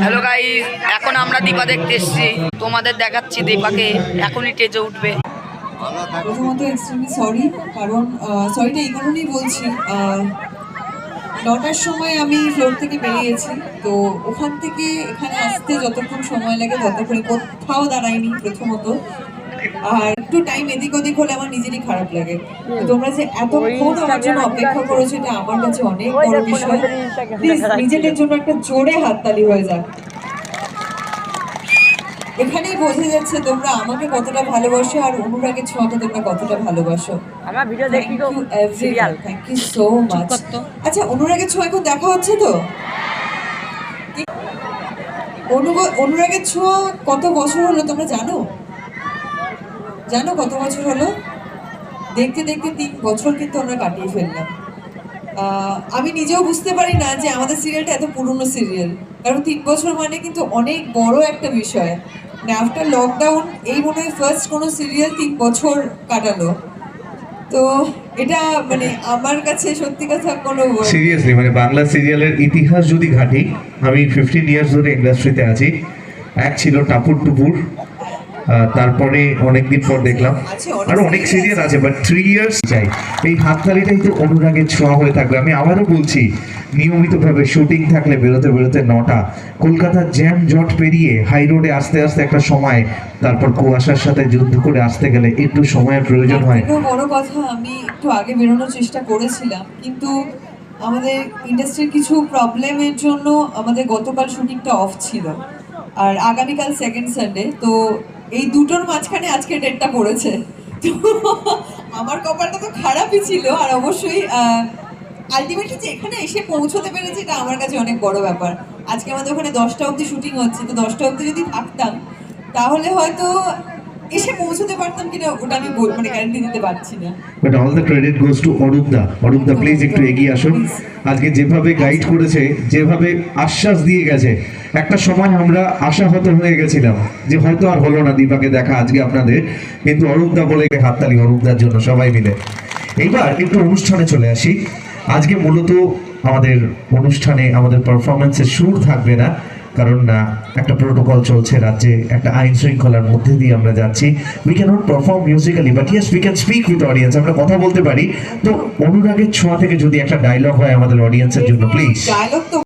Hello guys, এখন আমরা দীপা দেখতে এসেছি। তোমাদের দেখাচ্ছি দীপাকে, এখনই টেজে উঠবে। প্রথমত এক্সট্রিমলি সরি, কারণ সরিটা এই কারণেই বলছি, 9টার সময় আমি ফ্লোর থেকে বেরিয়েছি, তো ওখান থেকে এখানে আসতে যতক্ষণ সময় লাগে ততক্ষণ কোথাও দাঁড়াইনি প্রথমত। আর একটু টাইম এদিক ওদিক হলে আমার নিজেরই খারাপ লাগে। তোমরা যে এতক্ষণ আমার জন্য অপেক্ষা করেছো এটা আমার কাছে অনেক বড় বিষয়। প্লিজ নিজেদের জন্য একটা জোরে হাততালি হয়ে যাক। এখানেই বোঝা যাচ্ছে তোমরা আমাকে কতটা ভালোবাসো আর অনুরাগের ছোঁয়াটা তোমরা কতটা ভালোবাসো। আমার ভিডিও দেখি তো serial, thank you so much. আচ্ছা, অনুরাগের ছোঁয়া এখন দেখা হচ্ছে তো? অনুরাগের ছোঁয়া কত বছর হলো তোমরা জানো? জানো কত বছর হলো? দেখতে দেখতে 3 বছর কিন্তু আমরা কাটিয়ে ফেললাম। আমি নিজেও বুঝতে পারি না যে আমাদের সিরিয়ালটা এত পুরনো সিরিয়াল, কারণ 3 বছর মানে কিন্তু অনেক বড় একটা বিষয়। মানে আফটার লকডাউন এই মনে হয় ফার্স্ট কোনো সিরিয়াল 3 বছর কাটালো। তো এটা মানে আমার কাছে সত্যি কথা কোনো সিরিয়াসলি মানে বাংলা সিরিয়ালের ইতিহাস যদি ঘাটি, আমি 15 ইয়ার্স ধরে ইন্ডাস্ট্রিতে আছি। এক ছিল টাপুর টুপুর, তারপরে অনেকদিন পর দেখলাম আরো অনেক সিরিয়াল আছে, বাট 3 ইয়ার্স চাই। এই হাততালিটাই তো অনুরাগের ছোঁয়া হয়ে থাকবে। আমি আবারও বলছি, নিয়মিতভাবে শুটিং থাকলে বেরোতে বেরোতে 9টা, কলকাতার জ্যাম জট পেরিয়ে হাই রোডে আসতে আসতে একটা সময়, তারপর কুয়াশার সাথে যুদ্ধ করে আসতে গেলে একটু সময়ের প্রয়োজন হয়। বড় কথা, আমি একটু আগে বেরোনোর চেষ্টা করেছিলাম, কিন্তু আমাদের ইন্ডাস্ট্রির কিছু প্রবলেমের জন্য আমাদের গতকাল শুটিংটা অফ ছিল, আর আগামীকাল সেকেন্ড সানডে। তো এই দুটোর মাঝখানে আজকে ডেটটা পড়েছে। তো আমার কপালটা তো খারাপই ছিল, আর অবশ্যই আলটিমেটলি যে এখানে এসে পৌঁছতে পেরেছি এটা আমার কাছে অনেক বড় ব্যাপার। আজকে আমাদের ওখানে 10টা অবধি শুটিং হচ্ছে, তো 10টা অবধি যদি থাকতাম তাহলে হয়তো এসে পৌঁছতে পারতাম কিনা ওটা আমি মানে গ্যারান্টি দিতে পারছি না। But all the credit goes to অরূপদা। অরূপদা প্লিজ একটু এগিয়ে আসুন। আজকে যেভাবে গাইড করেছে, যেভাবে আশ্বাস দিয়ে গেছে, একটা সময় আমরা আশাহত হয়ে গেছিলাম যে হয়তো আর হলো না দীপাকে দেখা আজকে আপনাদের, কিন্তু অরূপদা বলে হাততালি অরূপদার জন্য সবাই মিলে। এইবার একটু অনুষ্ঠানে চলে আসি। আজকে মূলত আমাদের অনুষ্ঠানে আমাদের পারফরমেন্সের সুর থাকবে না, কারণ একটা প্রোটোকল চলছে রাজ্যে, একটা আইন শৃঙ্খলার মধ্যে দিয়ে আমরা যাচ্ছি। We can not perform musically, but yes we can speak with audience. আমরা কথা বলতে পারি। তো অনুরাগের ছোঁয়া থেকে যদি একটা ডায়লগ হয় আমাদের অডিয়েন্সের জন্য, প্লিজ। ডায়লগ তো